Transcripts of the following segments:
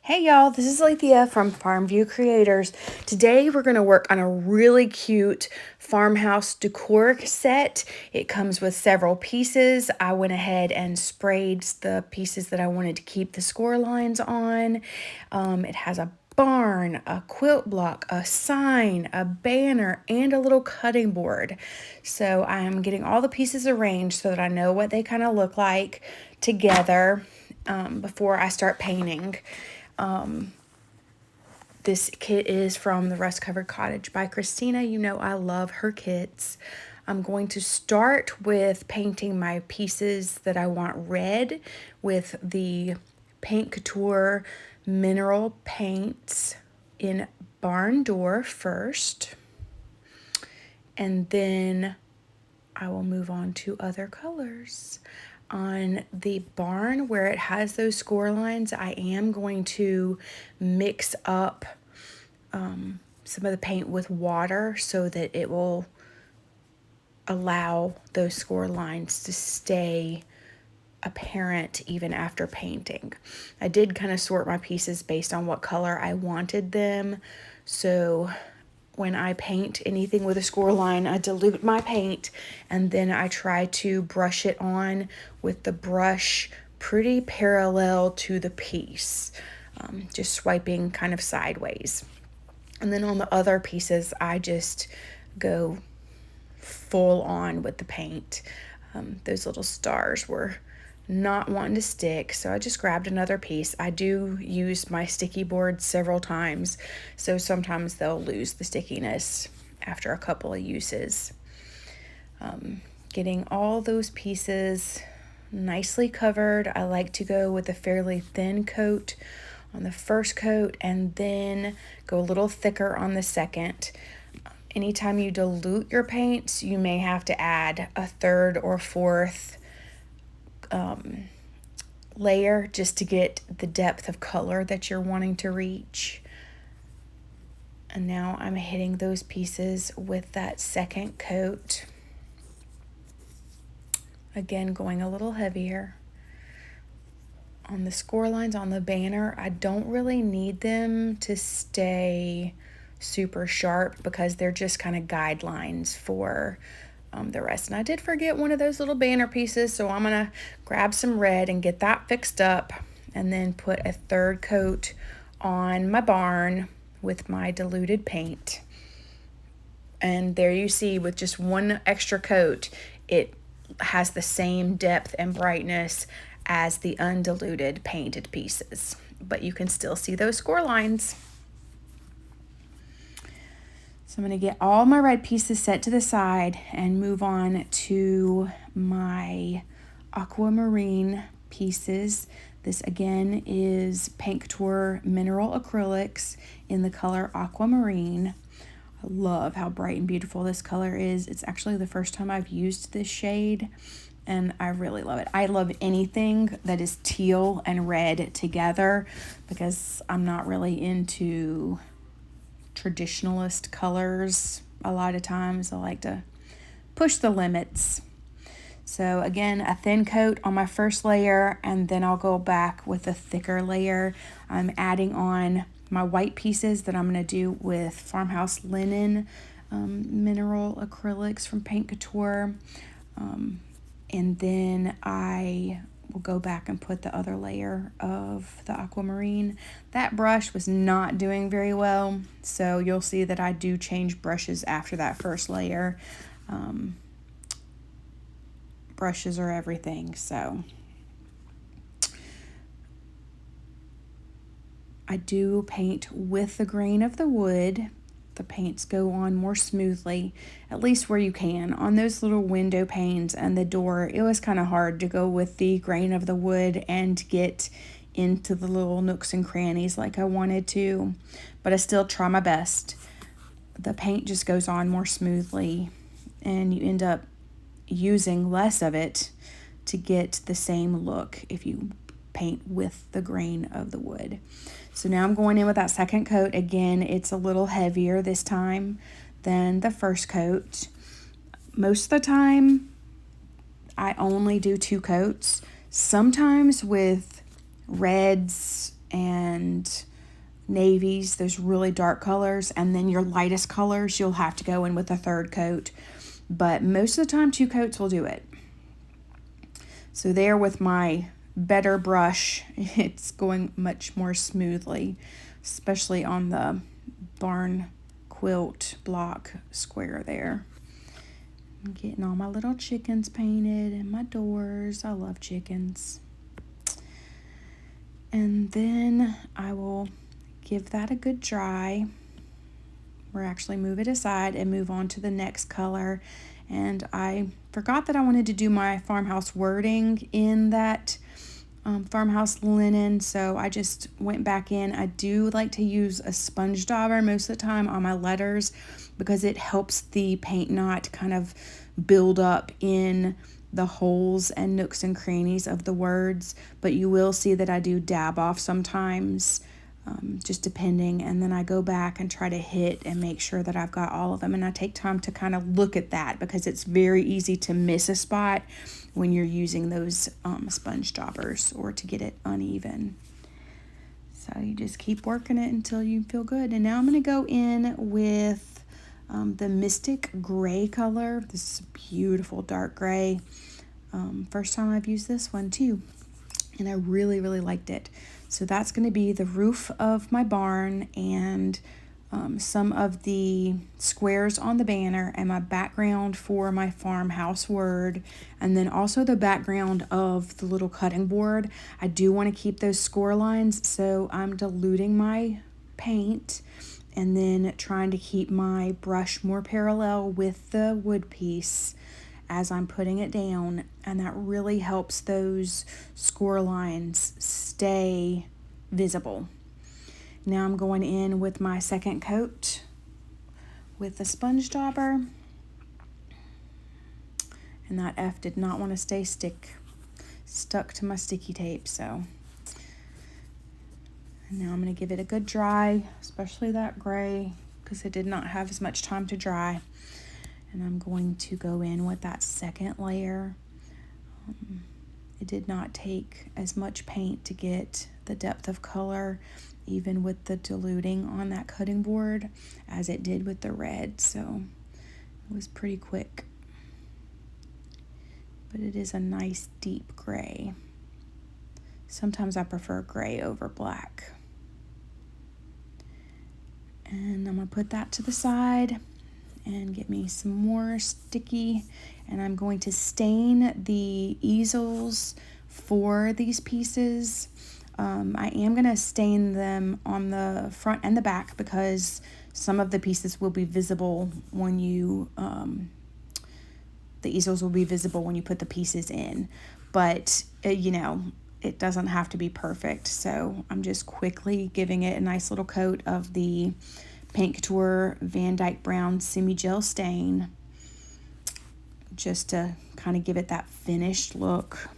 Hey y'all, this is Alethea from Farmview Creators. Today we're going to work on a really cute farmhouse decor set. It comes with several pieces. I went ahead and sprayed the pieces that I wanted to keep the score lines on. It has a barn, a quilt block, a sign, a banner, and a little cutting board. So I'm getting all the pieces arranged so that I know what they kind of look like together before I start painting. This kit is from the Rust Covered Cottage by Christina. You know I love her kits. I'm going to start with painting my pieces that I want red with the Paint Couture mineral paints in Barn Door first. And then I will move on to other colors. On the barn where it has those score lines, I am going to mix up some of the paint with water so that it will allow those score lines to stay apparent even after painting. I did kind of sort my pieces based on what color I wanted them. So when I paint anything with a score line, I dilute my paint and then I try to brush it on with the brush pretty parallel to the piece, just swiping kind of sideways. And then on the other pieces, I just go full on with the paint. Those little stars were not wanting to stick, so I just grabbed another piece. I do use my sticky board several times, so sometimes they'll lose the stickiness after a couple of uses. Getting all those pieces nicely covered. I like to go with a fairly thin coat on the first coat and then go a little thicker on the second. Anytime you dilute your paints, you may have to add a third or fourth layer just to get the depth of color that you're wanting to reach. And now I'm hitting those pieces with that second coat. Again, going a little heavier. On the score lines on the banner, I don't really need them to stay super sharp because they're just kind of guidelines for the rest. And I did forget one of those little banner pieces, so I'm gonna grab some red and get that fixed up and then put a third coat on my barn with my diluted paint. And there you see, with just one extra coat, it has the same depth and brightness as the undiluted painted pieces, but you can still see those score lines. So I'm going to get all my red pieces set to the side and move on to my Aquamarine pieces. This again is Paint Couture mineral acrylics in the color Aquamarine. I love how bright and beautiful this color is. It's actually the first time I've used this shade and I really love it. I love anything that is teal and red together because I'm not really into traditionalist colors. A lot of times I like to push the limits. So again, a thin coat on my first layer and then I'll go back with a thicker layer. I'm adding on my white pieces that I'm going to do with Farmhouse Linen mineral acrylics from Paint Couture. And then I will go back and put the other layer of the Aquamarine. That brush was not doing very well, so you'll see that I do change brushes after that first layer. Brushes are everything, so I do paint with the grain of the wood. The paints go on more smoothly, at least where you can. On those little window panes and the door, it was kind of hard to go with the grain of the wood and get into the little nooks and crannies like I wanted to, but I still try my best. The paint just goes on more smoothly and you end up using less of it to get the same look if you paint with the grain of the wood. So now I'm going in with that second coat. Again, it's a little heavier this time than the first coat. Most of the time, I only do 2 coats. Sometimes with reds and navies, those really dark colors, and then your lightest colors, you'll have to go in with a third coat. But most of the time, 2 coats will do it. So there, with my better brush, it's going much more smoothly, especially on the barn quilt block square there. I'm getting all my little chickens painted and my doors. I love chickens. And then I will give that a good dry. We'll actually move it aside and move on to the next color. And I forgot that I wanted to do my farmhouse wording in that farmhouse linen, so I just went back in. I do like to use a sponge dauber most of the time on my letters because it helps the paint not kind of build up in the holes and nooks and crannies of the words, but you will see that I do dab off sometimes, just depending, and then I go back and try to hit and make sure that I've got all of them, and I take time to kind of look at that because it's very easy to miss a spot when you're using those sponge daubers or to get it uneven. So you just keep working it until you feel good. And now I'm going to go in with the Mystic Gray color. This is a beautiful dark gray. First time I've used this one too, and I really, really liked it. So that's going to be the roof of my barn and some of the squares on the banner and my background for my farmhouse word, and then also the background of the little cutting board. I do want to keep those score lines, so I'm diluting my paint and then trying to keep my brush more parallel with the wood piece as I'm putting it down, and that really helps those score lines stay visible. Now I'm going in with my second coat with the sponge dauber, and that F did not want to stay stuck to my sticky tape, so. And now I'm going to give it a good dry, especially that gray, because it did not have as much time to dry. And I'm going to go in with that second layer. It did not take as much paint to get the depth of color, even with the diluting on that cutting board, as it did with the red. So it was pretty quick. But it is a nice deep gray. Sometimes I prefer gray over black. And I'm going to put that to the side and get me some more sticky, and I'm going to stain the easels for these pieces. I am going to stain them on the front and the back because some of the pieces will be visible when you the easels will be visible when you put the pieces in, but you know, it doesn't have to be perfect. So I'm just quickly giving it a nice little coat of the Paint Couture Van Dyke Brown semi-gel stain, just to kind of give it that finished look.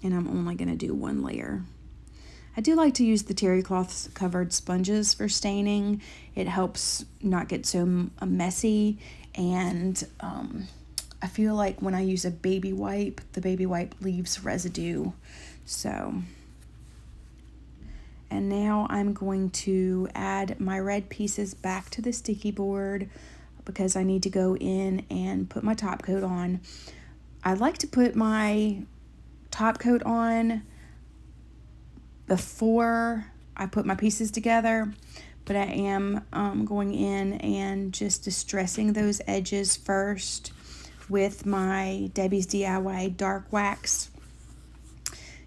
And I'm only going to do one layer. I do like to use the terry cloth covered sponges for staining. It helps not get so messy, and I feel like when I use a baby wipe, the baby wipe leaves residue. So. And now I'm going to add my red pieces back to the sticky board because I need to go in and put my top coat on. I like to put my top coat on before I put my pieces together, but I am going in and just distressing those edges first with my Debbie's DIY dark wax.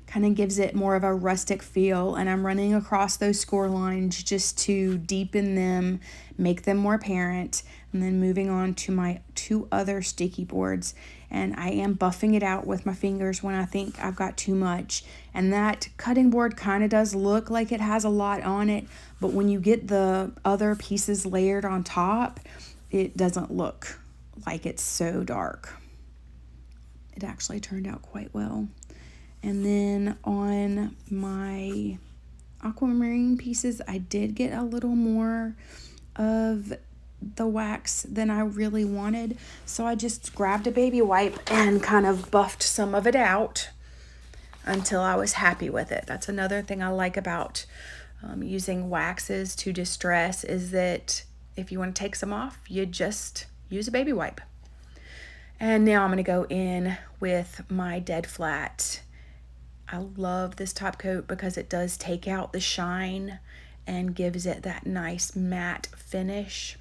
Kind of gives it more of a rustic feel, and I'm running across those score lines just to deepen them, make them more apparent, and then moving on to my 2 other sticky boards. And I am buffing it out with my fingers when I think I've got too much, and that cutting board kind of does look like it has a lot on it, but when you get the other pieces layered on top, it doesn't look like it's so dark. It actually turned out quite well. And then on my aquamarine pieces, I did get a little more of the wax than I really wanted. So I just grabbed a baby wipe and kind of buffed some of it out. until I was happy with it. That's another thing I like about using waxes to distress, is that if you want to take some off, you just use a baby wipe. And now I'm going to go in with my dead flat. I love this top coat because it does take out the shine and gives it that nice matte finish.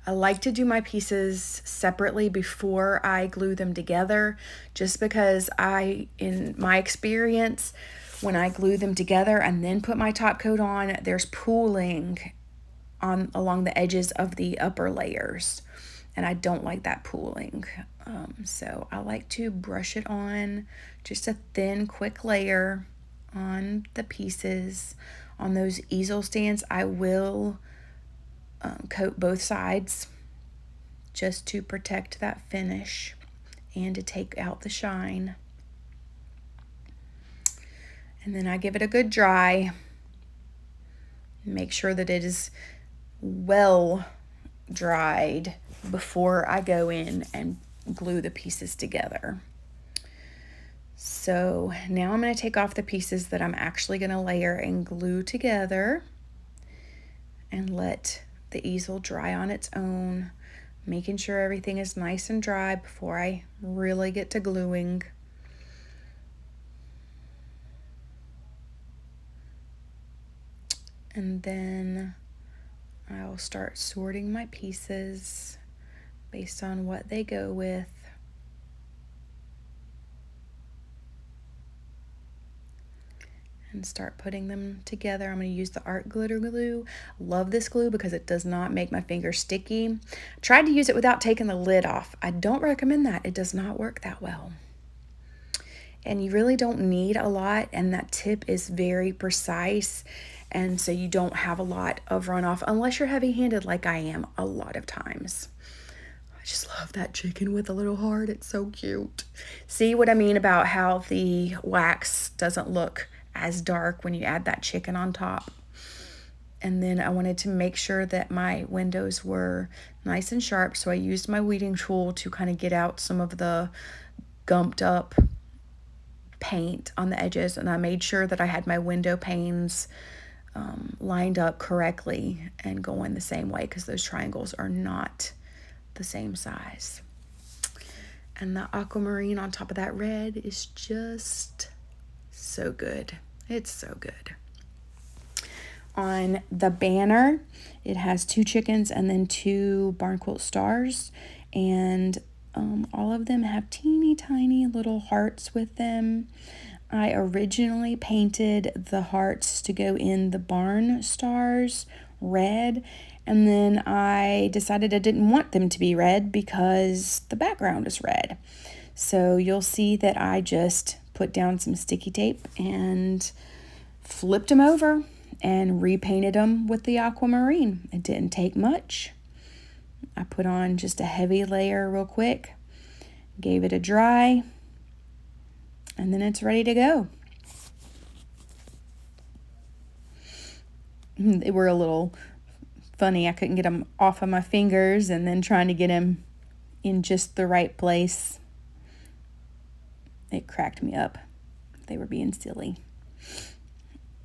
I like to do my pieces separately before I glue them together, just because in my experience, when I glue them together and then put my top coat on, there's pooling along the edges of the upper layers, and I don't like that pooling. So I like to brush it on, just a thin, quick layer on the pieces. On those easel stands, I will coat both sides just to protect that finish and to take out the shine. And then I give it a good dry. Make sure that it is well dried before I go in and glue the pieces together. So now I'm going to take off the pieces that I'm actually going to layer and glue together and let the easel dry on its own, making sure everything is nice and dry before I really get to gluing. And then I'll start sorting my pieces based on what they go with. And start putting them together. I'm going to use the art glitter glue. Love this glue because it does not make my fingers sticky. Tried to use it without taking the lid off. I don't recommend that. It does not work that well. And you really don't need a lot, and that tip is very precise, and so you don't have a lot of runoff unless you're heavy-handed like I am a lot of times. I just love that chicken with a little heart. It's so cute. See what I mean about how the wax doesn't look as dark when you add that chicken on top? And then I wanted to make sure that my windows were nice and sharp, so I used my weeding tool to kind of get out some of the gumped up paint on the edges, and I made sure that I had my window panes lined up correctly and going the same way, because those triangles are not the same size. And the aquamarine on top of that red is just so good. It's so good. On the banner, it has 2 chickens and then 2 barn quilt stars, and all of them have teeny tiny little hearts with them. I originally painted the hearts to go in the barn stars red, and then I decided I didn't want them to be red because the background is red. So you'll see that I just put down some sticky tape and flipped them over and repainted them with the aquamarine. It didn't take much. I put on just a heavy layer real quick, gave it a dry, and then it's ready to go. They were a little funny. I couldn't get them off of my fingers, and then trying to get them in just the right place, it cracked me up. They were being silly.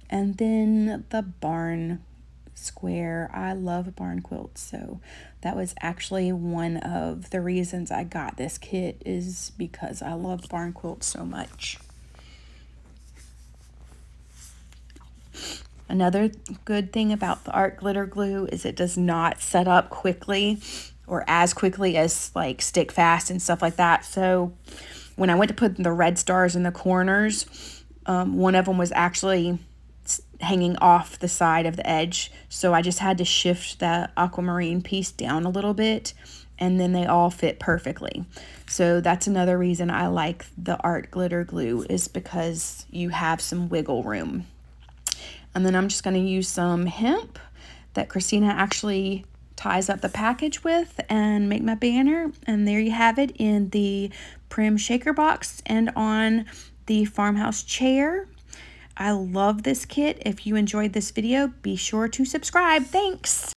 And then the barn square. I love barn quilts, so that was actually one of the reasons I got this kit, is because I love barn quilts so much. Another good thing about the art glitter glue is it does not set up quickly, or as quickly as like stick fast and stuff like that. So when I went to put the red stars in the corners, one of them was actually hanging off the side of the edge, so I just had to shift the aquamarine piece down a little bit, and then they all fit perfectly. So that's another reason I like the art glitter glue, is because you have some wiggle room. And then I'm just going to use some hemp that Christina actually ties up the package with and make my banner, and there you have it in the Prim shaker box and on the farmhouse chair. I love this kit. If you enjoyed this video, be sure to subscribe. Thanks.